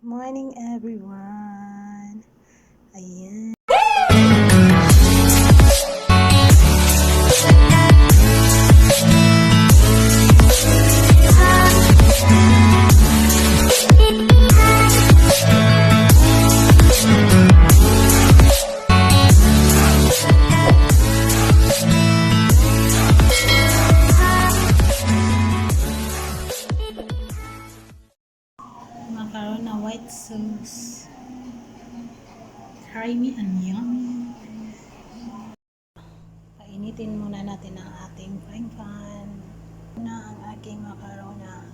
Morning everyone! Ayan. Macaron na white sauce. Creamy and yummy. Painitin muna natin ang ating frying pan. Na ang aking macarona.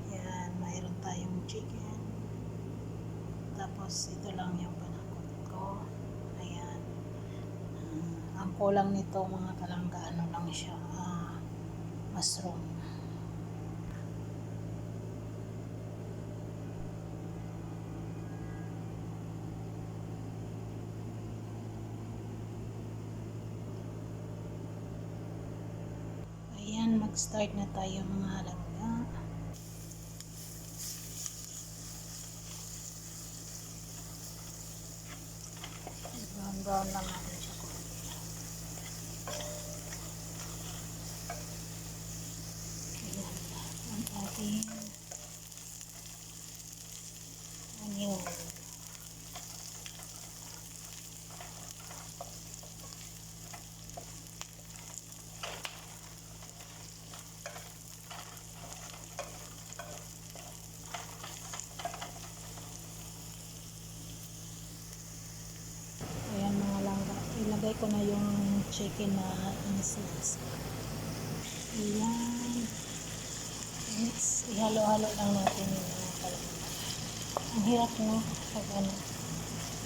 Yan, mayroon tayong chicken. Tapos ito lang yung panakot ko. Ayan. Ang kulang nito mga kalangga, ano lang siya, mushroom. Ayan, mag-start na tayo mga halangga. Brown lang natin siya konti. Ayan, ang ating onion. Ayan mga langga, ilagay ko na yung chicken na insides. Ayan, mix, ihalo-halo lang natin yung mga kalangga. Ang hirap no,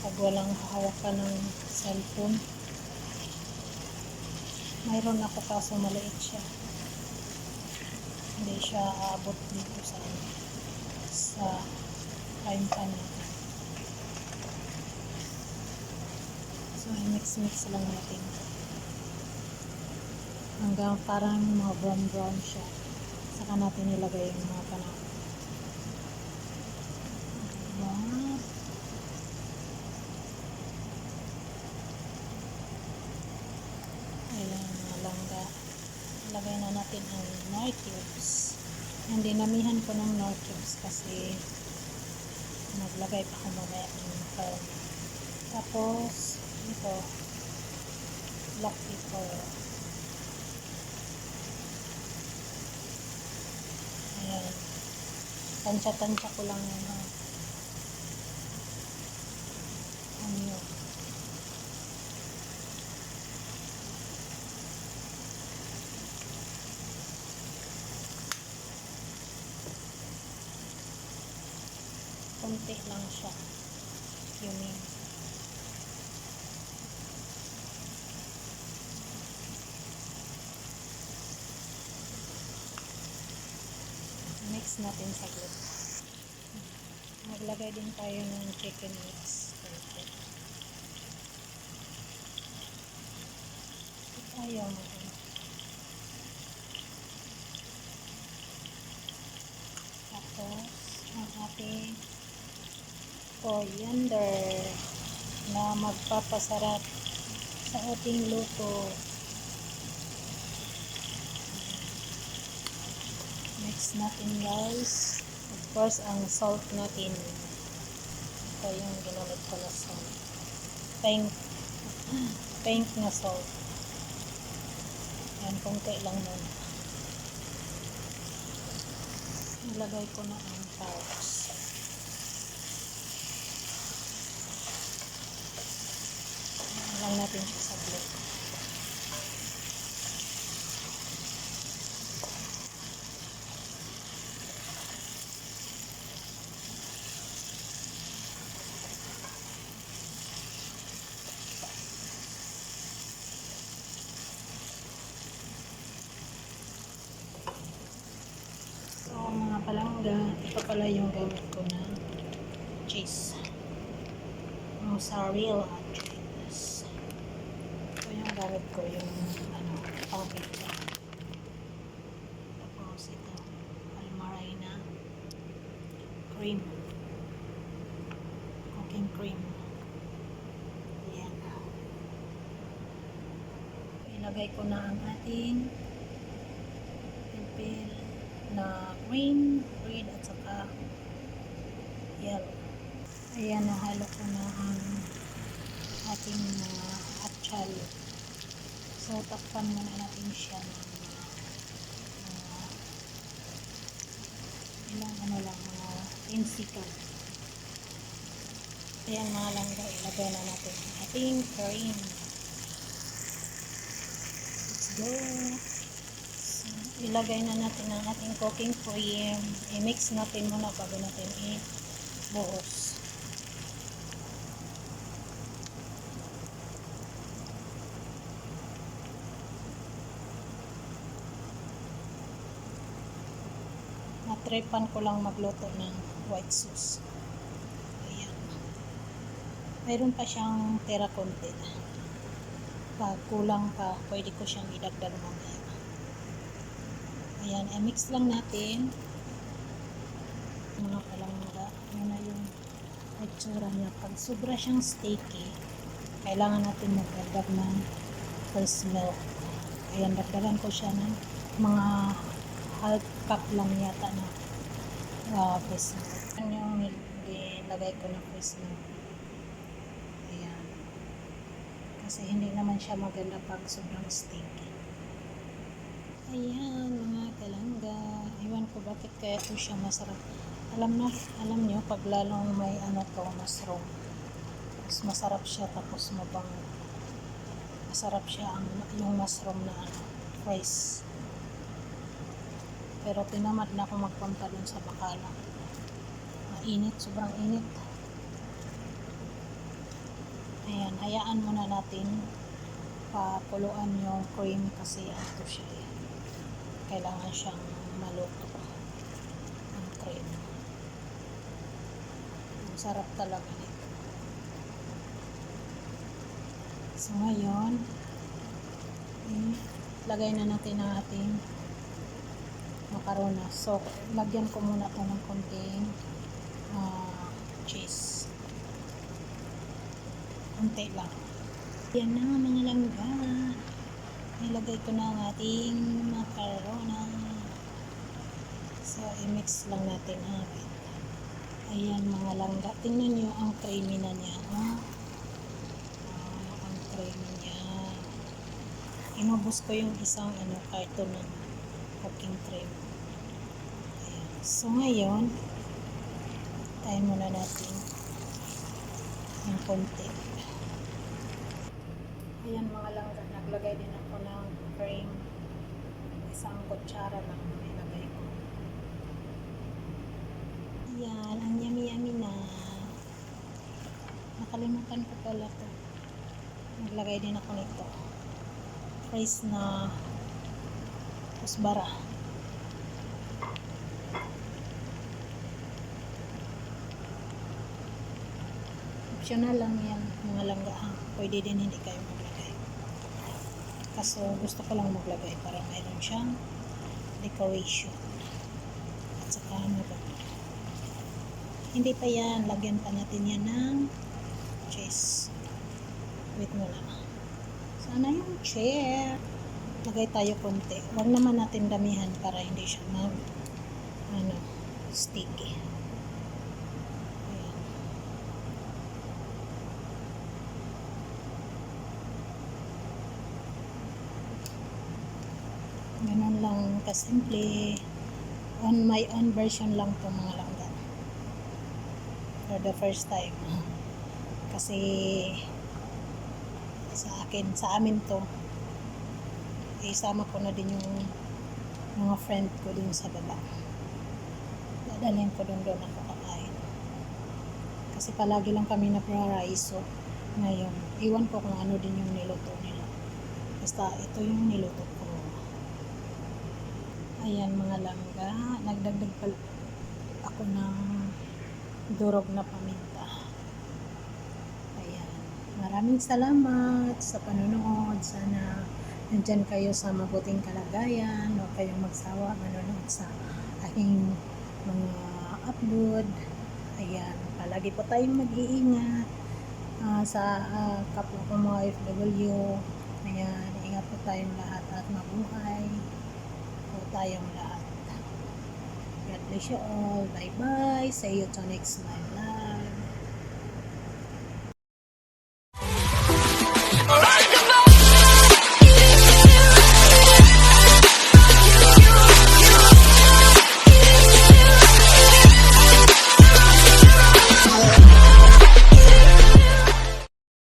pag walang hawakan ng cellphone. Mayroon ako kaso maliit siya, hindi siya aabot dito sa frying pan natin. So, mix lang natin hanggang parang mga brown siya. Saka natin nilagay yung mga panakot. Wow. Ayan mga langga. Ilagay na natin ang nor cubes. Hindi namihan ko ng nor cubes kasi maglagay pa ako mamaya ng pearl. Tapos ito, black pepper. Ayan. Tansya-tansya ko lang yung onion. Kunti lang siya. Cumin. Mix natin saglit. Maglagay din tayo ng chicken mix. Ayaw mo din. Tapos, ang ating coriander na magpapasarap sa ating luto. Mix natin guys. Of course, ang salt natin. Ito yung ginamit ko na salt. Pink na salt. Yan, konti lang muna. Nilagay ko na ang carrots. Lang natin siya saglit. So mga palangga, ito pala yung gamit ko na cheese. Mozzarella cheese. Ito yung gamit ko, yung pang pizza. Tapos ito, Almarina cream. cream. Ayan. Ilagay ko na ang ating pil na green, red at saka yellow. Ayan, nahalo ko na ang ating mga atchal. So, takpan muna natin siya ng ilang mga 10 seconds. Ayan mga langga, ilagay na natin ang ating cream. Let's go! So, ilagay na natin ang ating cooking cream. I-mix natin muna bago natin i-buhos. Natripan ko lang magluto ng white sauce. Ayan. Mayroon pa siyang tira konti. Pag kulang pa, pwede ko siyang idagdag mamaya. Ayan, i-mix lang natin. Mga palangga. Ayan na yung itsura niya. Pag sobra siyang sticky, kailangan natin magdagdag ng first milk. Ayan, dagdagan ko siya ng mga half cup lang yata na first milk. Yan yung nilagay ko na first milk. Ayan. Kasi hindi naman siya maganda pag sobrang sticky. Ayan mga kalangga. Iwan ko bakit kaya ito siya masarap. Alam nyo, pag lalong may mushroom, mas masarap siya tapos mabango. Masarap siya yung mushroom na fries. Pero tinamad na ako magpunta dun sa Bacala. Mainit, sobrang init. Ayan, hayaan muna natin pakuluan yung cream kasi ito siya. Kailangan siyang maluto ang cream. Ang sarap talaga nito. So ngayon, lagay na natin ang ating macarona. So, lagyan ko muna ito ng konting cheese. Konti lang. Yan na mga langga. Ilagay ko na ang ating macarona. So, i-mix lang natin agad. Ayan mga langga. Tingnan nyo ang creamy na niya. Ang creamy niya. Inubos ko yung isang carton ng cooking cream. Ayan. So ngayon, tayo muna natin ng konti. Ayan mga langga, naglagay din ako ng cream. Isang kutsara lang nilagay ko. Ayan, ang yummy na. Nakalimutan ko pala to. Naglagay din ako nito. Fries na kusbara. Optional lang yan mga langga ha. Pwede din hindi kayo maglagay. Kaso gusto ko lang maglagay para mayroon siyang decoration. At saka hindi pa yan. Lagyan pa natin yan ng cheese. Wait muna. Sana yung cheese. Lagay tayo konti. Huwag naman natin damihan para hindi siya sticky. Ayan. Ganun lang kasimple. On my own version lang to mga langga. For the first time. Kasi sa amin to, isama ko na din yung mga friend ko dun sa baba. Dadalhin ko doon ako kakain. Kasi palagi lang kami nagraraiso. Ngayon, iwan ko kung ano din yung niluto nila. Basta ito yung niluto ko. Ayan mga langga, nagdagdag pala ako ng durog na paminta. Ayan. Maraming salamat sa panonood. Sana nandyan kayo sa mabuting kalagayan. Huwag kayong magsawa manonood sa aking mga upload. Ayan. Palagi po tayong mag-iingat. sa kapwa ko mga FW. Ayan, ingat po tayong lahat at mabuhay po tayong lahat. God bless you all. Bye bye. See you to next my vlog.